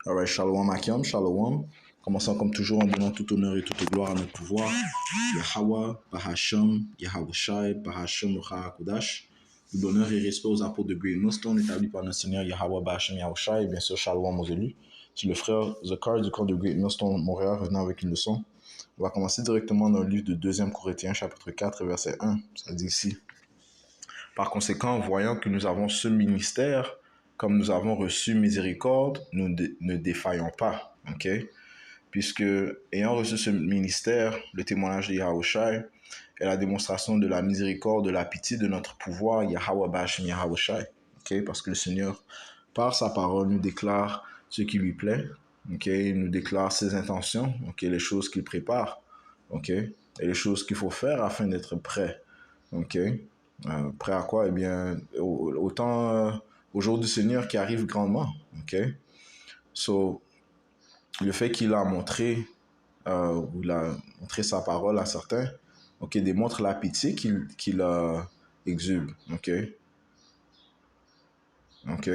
Alright, Shalom Akim, Shalom. Commençons comme toujours en donnant tout honneur et toute gloire à notre pouvoir. Yahweh, Bahasham, Yahawashi, Bahasham, Kodash. L'honneur et respect aux apôtres de Great Millstone établis par notre Seigneur Yahweh, Bahasham, Yahawashi et bien sûr Shalom aux élus. C'est le frère Zakar du corps de Great Millstone Montréal revenant avec une leçon. On va commencer directement dans le livre de 2 Corinthiens, chapitre 4, verset 1. Ça dit ici. Par conséquent, voyant que nous avons ce ministère, comme nous avons reçu miséricorde, nous ne défaillons pas. Ok? Puisque, ayant reçu ce ministère, le témoignage de Yahawashi est la démonstration de la miséricorde, de la pitié de notre pouvoir, Yahweh Bashim Yahawashi. Ok? Parce que le Seigneur, par sa parole, nous déclare ce qui lui plaît. Ok? Il nous déclare ses intentions, ok? Les choses qu'il prépare. Ok? Et les choses qu'il faut faire afin d'être prêt. Ok? Prêt à quoi? Eh bien, autant au jour du Seigneur qui arrive grandement. Ok? So, le fait qu'il a montré, il a montré sa parole à certains, ok, démontre la pitié qu'il exude. Ok? Ok?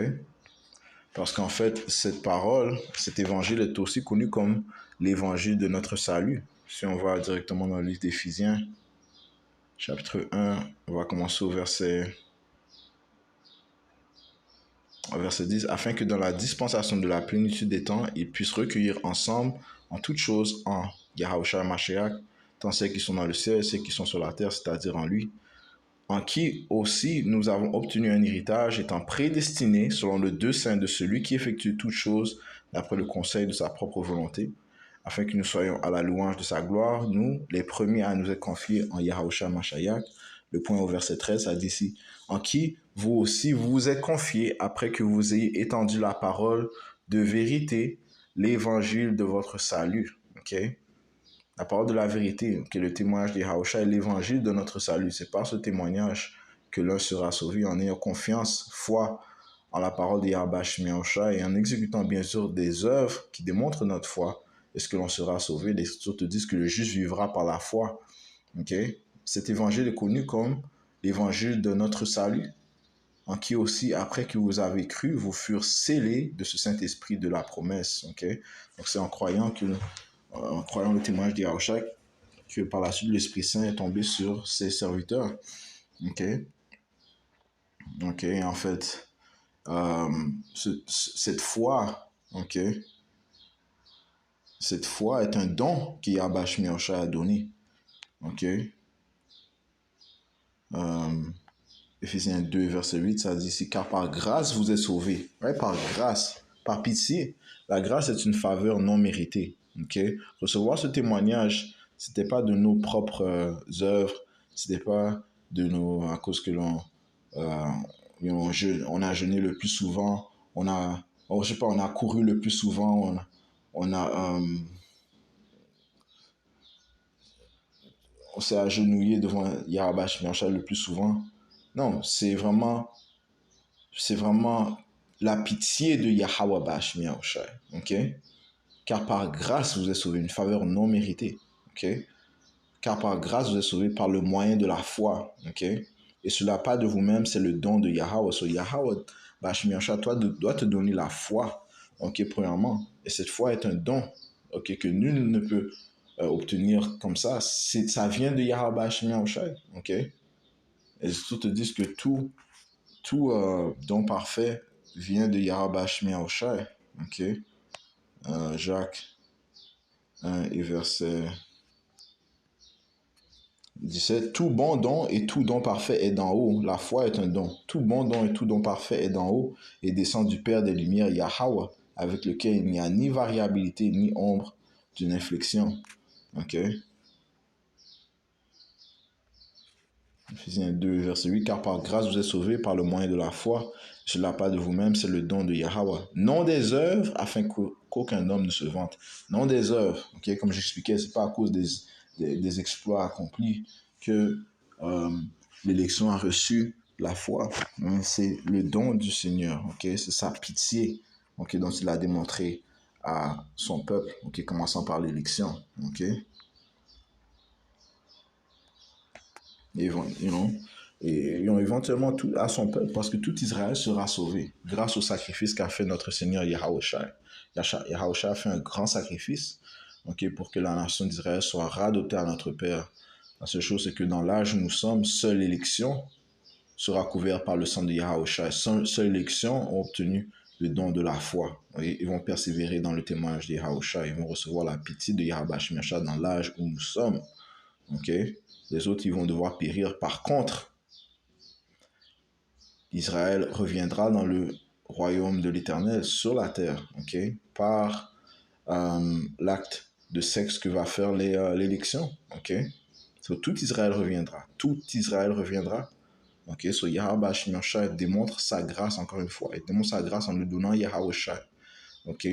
Parce qu'en fait, cette parole, cet évangile est aussi connu comme l'évangile de notre salut. Si on va directement dans le livre d'Éphésiens, chapitre 1, on va commencer au verset 10, afin que dans la dispensation de la plénitude des temps, ils puissent recueillir ensemble en toutes choses en Yahawashi Mashiach, tant ceux qui sont dans le ciel et ceux qui sont sur la terre, c'est-à-dire en lui, en qui aussi nous avons obtenu un héritage, étant prédestinés selon le dessein de celui qui effectue toutes choses d'après le conseil de sa propre volonté, afin que nous soyons à la louange de sa gloire, nous, les premiers à nous être confiés en Yahawashi Mashiach. Le point au verset 13, ça dit ici, en qui vous aussi vous êtes confiés après que vous ayez étendu la parole de vérité, l'évangile de votre salut. Ok? La parole de la vérité, qui est le témoignage de Yahawashi, est l'évangile de notre salut. C'est par ce témoignage que l'un sera sauvé en ayant confiance, foi en la parole de Yahawashi et en exécutant bien sûr des œuvres qui démontrent notre foi. Est-ce que l'on sera sauvé? Les Écritures te disent que le juste vivra par la foi. Ok? Cet évangile est connu comme l'évangile de notre salut, en qui aussi, après que vous avez cru, vous furent scellés de ce Saint-Esprit de la promesse. Ok? Donc c'est en croyant le témoignage de Yahawashi que par la suite l'Esprit Saint est tombé sur ses serviteurs. Ok? Ok, en fait, cette foi, ok, cette foi est un don qu'Yahawashi a donné. Ok? Éphésiens 2, verset 8, ça dit ici, car par grâce vous êtes sauvés. Ouais, par grâce, par pitié. La grâce est une faveur non méritée. Ok? Recevoir ce témoignage, c'était pas de nos propres œuvres, c'était pas de nos, à cause que on a jeûné le plus souvent, je sais pas, on a couru le plus souvent, on s'est agenouillé devant Yahawashi le plus souvent. Non, c'est vraiment la pitié de Yahweh Bashmi Yahushai, ok? Car par grâce vous êtes sauvés, une faveur non méritée, ok? Car par grâce vous êtes sauvés par le moyen de la foi, ok? Et cela pas de vous-même, c'est le don de Yahweh. So Yahweh Bashmi Yahushai, toi, doit te donner la foi, ok, premièrement. Et cette foi est un don, ok, que nul ne peut obtenir comme ça. Ça vient de Yahweh Bashmi Yahushai, ok? Et tout te disent que tout don parfait vient de Yahawashi Yahushai. Ok? Jacques 1 et verset 17. Tout bon don et tout don parfait est d'en haut. La foi est un don. Tout bon don et tout don parfait est d'en haut et descend du Père des Lumières, Yahweh, avec lequel il n'y a ni variabilité ni ombre d'une inflexion. Ok? Éphésiens 2, verset 8, car par grâce vous êtes sauvés par le moyen de la foi, cela pas de vous-même, c'est le don de Yahweh. Non des œuvres, afin qu'aucun homme ne se vante. Non des œuvres, ok, comme j'expliquais, c'est pas à cause des exploits accomplis que l'élection a reçu la foi. C'est le don du Seigneur, ok, c'est sa pitié, ok, dont il a démontré à son peuple, ok, commençant par l'élection, ok. You know. Et ils ont éventuellement tout à son peuple parce que tout Israël sera sauvé grâce au sacrifice qu'a fait notre Seigneur Yahushua. Yahushua a fait un grand sacrifice, ok, pour que la nation d'Israël soit radoptée à notre Père. La seule chose, c'est que dans l'âge où nous sommes, seule l'élection sera couverte par le sang de Yahushua. Seule l'élection ont obtenu le don de la foi. Ils vont persévérer dans le témoignage de Yahushua. Ils vont recevoir la pitié de Yahweh Shemeshah dans l'âge où nous sommes. Ok? Les autres, ils vont devoir périr. Par contre, Israël reviendra dans le royaume de l'Éternel sur la terre, ok, par l'acte de sexe que va faire l'élection, ok. So, tout Israël reviendra, tout Israël reviendra, ok. So Yahweh Shemeshah démontre sa grâce encore une fois, il démontre sa grâce en nous donnant Yahushua, ok,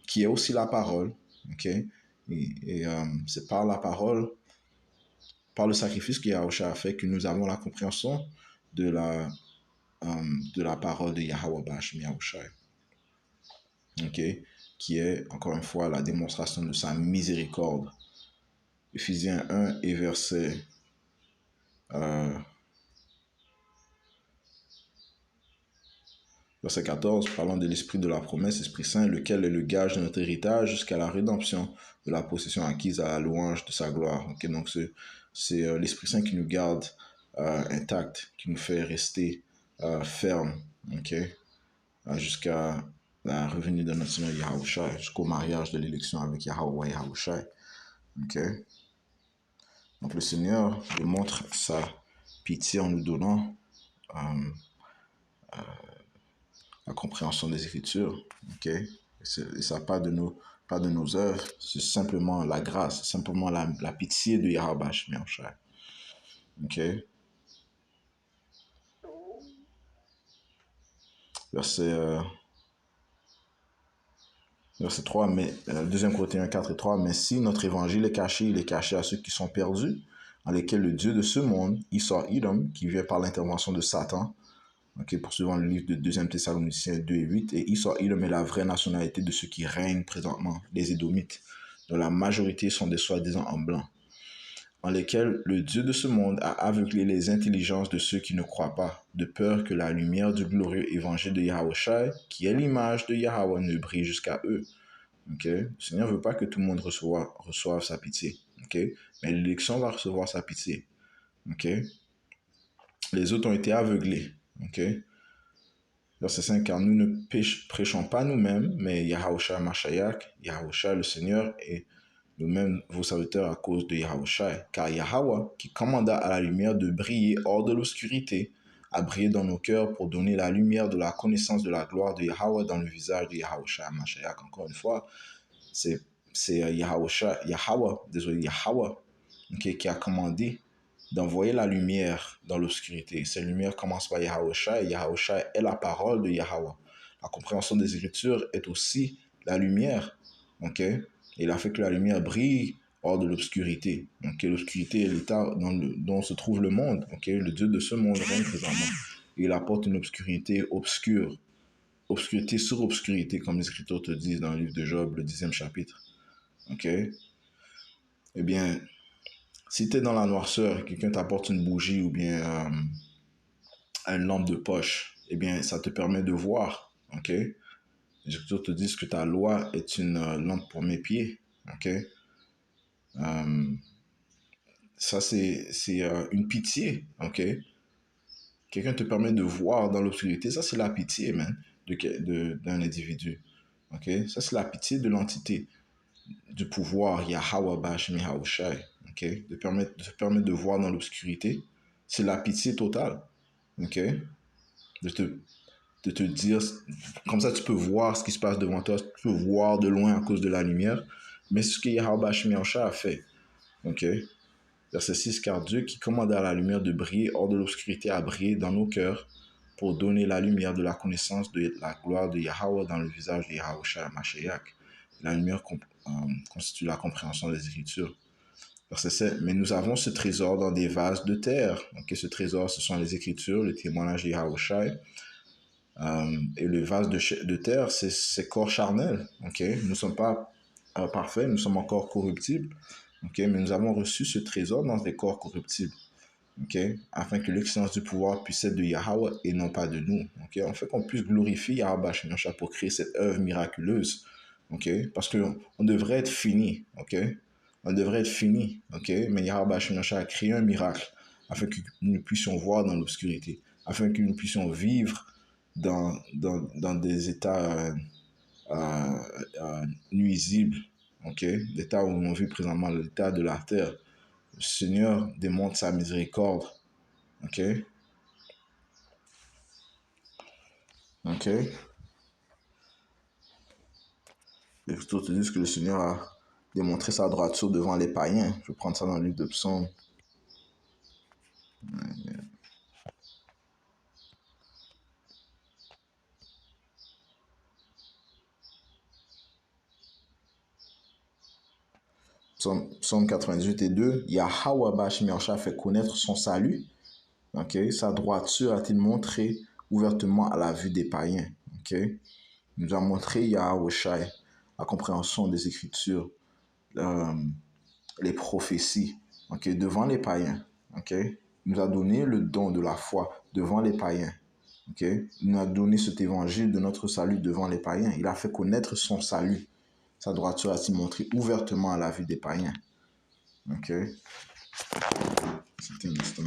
qui est aussi la parole, ok. Et c'est par la parole, par le sacrifice que Yahushua a fait que nous avons la compréhension de la parole de Yahweh Bashim Yahushai, ok, qui est encore une fois la démonstration de sa miséricorde. Éphésiens 1 et euh, verset 14, parlant de l'esprit de la promesse, Esprit Saint, lequel est le gage de notre héritage jusqu'à la rédemption de la possession acquise à la louange de sa gloire. Okay, donc c'est l'Esprit Saint qui nous garde intact, qui nous fait rester ferme, okay, jusqu'à la revenue de notre Seigneur Yahushua, jusqu'au mariage de l'élection avec Yahweh Yahushua. Okay? Donc le Seigneur démontre sa pitié en nous donnant la compréhension des Écritures. Okay? Et ça pas de nos œuvres, c'est simplement la grâce, c'est simplement la pitié de Yahweh Yahushua. Okay? Verset 3, mais 2 Corinthiens 4 et 3, mais si notre évangile est caché, il est caché à ceux qui sont perdus, en lesquels le Dieu de ce monde, Esau Edom, qui vient par l'intervention de Satan, okay, poursuivant le livre de 2 Thessaloniciens 2 et 8, et Esau Edom est la vraie nationalité de ceux qui règnent présentement, les Édomites, dont la majorité sont des soi-disant en blanc, en lesquels le Dieu de ce monde a aveuglé les intelligences de ceux qui ne croient pas, de peur que la lumière du glorieux évangile de Yahushua, qui est l'image de Yahweh, ne brille jusqu'à eux. Okay? Le Seigneur ne veut pas que tout le monde reçoive sa pitié. Okay? Mais l'élection va recevoir sa pitié. Okay? Les autres ont été aveuglés. Okay? Verset 5, car nous ne prêchons pas nous-mêmes, mais Yahushua Mashiach, Yahushua le Seigneur, et nous-mêmes vos serviteurs à cause de Yahushua. Car Yahweh, qui commanda à la lumière de briller hors de l'obscurité, a brillé dans nos cœurs pour donner la lumière de la connaissance de la gloire de Yahweh dans le visage de Yahushua Mashiach. Encore une fois, c'est Yahweh, okay, qui a commandé d'envoyer la lumière dans l'obscurité. Cette lumière commence par Yahushua, et Yahushua est la parole de Yahweh. La compréhension des Écritures est aussi la lumière. Okay? Il a fait que la lumière brille hors de l'obscurité. Okay? L'obscurité est l'état dont se trouve le monde. Okay? Le Dieu de ce monde règne présentement. Il apporte une obscurité obscure. Obscurité sur obscurité, comme les Écritures te disent dans le livre de Job, le 10e chapitre. Ok? Eh bien, si tu es dans la noirceur, quelqu'un t'apporte une bougie ou bien une lampe de poche, eh bien, ça te permet de voir. Ok? Les Écritures te disent que ta loi est une lampe pour mes pieds. Ok? Ça, c'est une pitié. Ok? Quelqu'un te permet de voir dans l'obscurité. Ça, c'est la pitié, man, d'un individu. Ok? Ça, c'est la pitié de l'entité, du pouvoir Yahweh Bashmi Yahushai, ok, de permettre de voir dans l'obscurité, c'est la pitié totale, ok, de te dire, comme ça tu peux voir ce qui se passe devant toi, tu peux voir de loin à cause de la lumière, mais c'est ce que Yahweh Bashmi Yahushai a fait, ok, verset 6, car Dieu qui commanda à la lumière de briller hors de l'obscurité a brillé dans nos cœurs pour donner la lumière de la connaissance de la gloire de Yahweh dans le visage de Yahushua Mashiach. La lumière constitue la compréhension des Écritures. Verset 7. Mais nous avons ce trésor dans des vases de terre. Okay, ce trésor, ce sont les Écritures, le témoignage de Yahushua. Et le vase de terre, c'est corps charnel. Okay? Nous ne sommes pas parfaits, nous sommes encore corruptibles. Okay? Mais nous avons reçu ce trésor dans des corps corruptibles. ok, afin que l'excellence du pouvoir puisse être de Yahweh et non pas de nous, ok, en fait qu'on puisse glorifier Yahweh Shemyosha pour créer cette œuvre miraculeuse, ok, parce que on devrait être fini, ok, on devrait être fini, ok, mais Yahweh Shemyosha a créé un miracle afin que nous puissions voir dans l'obscurité, afin que nous puissions vivre dans des états euh, nuisibles, ok, l'état où on vit présentement, l'état de la terre. Le Seigneur démontre sa miséricorde. OK? OK? Les Écritures te disent que le Seigneur a démontré sa droiture devant les païens. Je vais prendre ça dans le livre de Psaume. Psaume 98 et 2. Yahweh Bashimiacha fait connaître son salut. OK? Sa droiture a-t-il montré ouvertement à la vue des païens. OK? Il nous a montré Yahweh Shai, la compréhension des Écritures, euh, les prophéties, ok, devant les païens, ok. Il nous a donné le don de la foi devant les païens, ok. Il nous a donné cet évangile de notre salut devant les païens. Il a fait connaître son salut. Sa droiture a-t-il montré ouvertement à la vue des païens, ok. C'est un instant.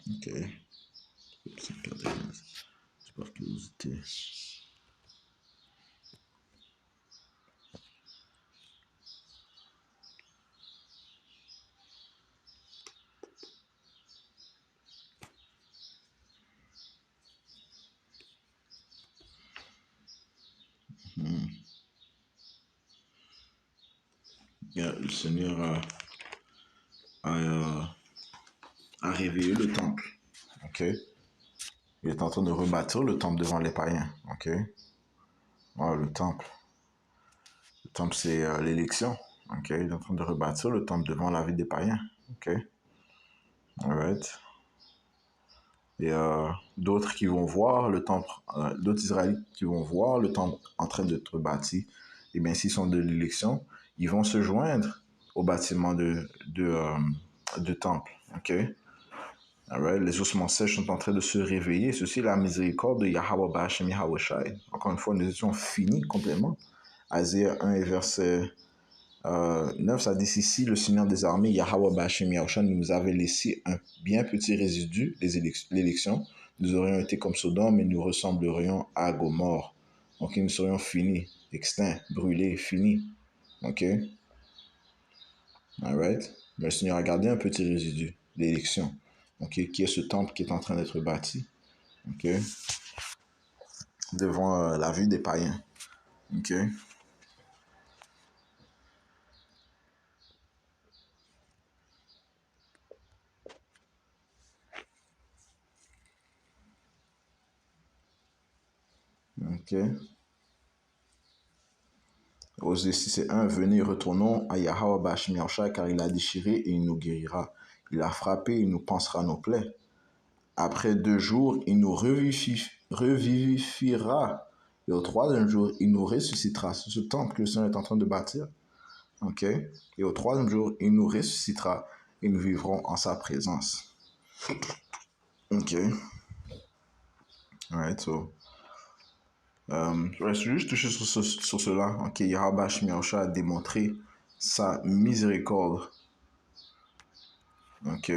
Ok. C'est par curiosité. Le Seigneur a réveillé le temple, ok. Il est en train de rebâtir le temple devant les païens, ok. Voilà, le temple. Le temple, c'est l'élection. OK? Il est en train de rebâtir le temple devant la vie des païens. OK? Alright. Et d'autres qui vont voir le temple, d'autres Israélites qui vont voir le temple en train d'être bâti, et bien, s'ils sont de l'élection, ils vont se joindre au bâtiment de temple. OK? Alright. Les ossements sèches sont en train de se réveiller. Ceci est la miséricorde de Yahweh Ba'ashem Yahweh Shai. Encore une fois, nous étions finis complètement. Isaïe 1 et verset 9, ça dit ici, le Seigneur des armées, Yahweh Ba'ashem Yahushua, nous avait laissé un bien petit résidu, l'élection. Nous aurions été comme Sodome et nous ressemblerions à Gomorre. Donc, nous serions finis, extincts, brûlés, finis. OK? Alright? Mais le Seigneur a gardé un petit résidu, l'élection. OK? Qui est ce temple qui est en train d'être bâti. OK? Devant la vue des païens. OK? OK? Osée 6 et 1, venez, retournons à Yahweh Ba'ashem Yahushua, car il a déchiré et il nous guérira. Il a frappé et il nous pansera nos plaies. Après 2 jours, il nous revivifiera. Et au troisième jour, il nous ressuscitera. C'est ce temple que le Seigneur est en train de bâtir. OK? Et au troisième jour, il nous ressuscitera et nous vivrons en sa présence. OK? Alright, so. Je vais juste toucher sur cela. OK, Yahweh Ba'ashem Yahushua a démontré sa miséricorde. OK?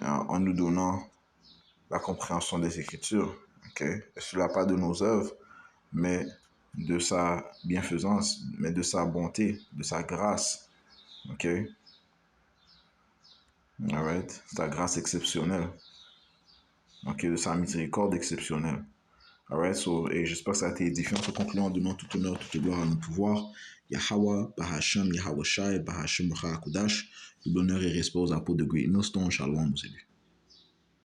En nous donnant la compréhension des Écritures. OK? Et cela pas de nos œuvres, mais de sa bienfaisance, mais de sa bonté, de sa grâce. OK? Alright? Sa grâce exceptionnelle. OK? De sa miséricorde exceptionnelle. Alright? So, et j'espère que ça a été édifiant. Se concluant en donnant tout honneur, toute gloire à nos pouvoirs. Yahweh, Bahashem, Yahweh Shai, Bahashem, Kudash. Tout l'honneur et respect aux apôtres de Great Millstone. Shalom, aux élus.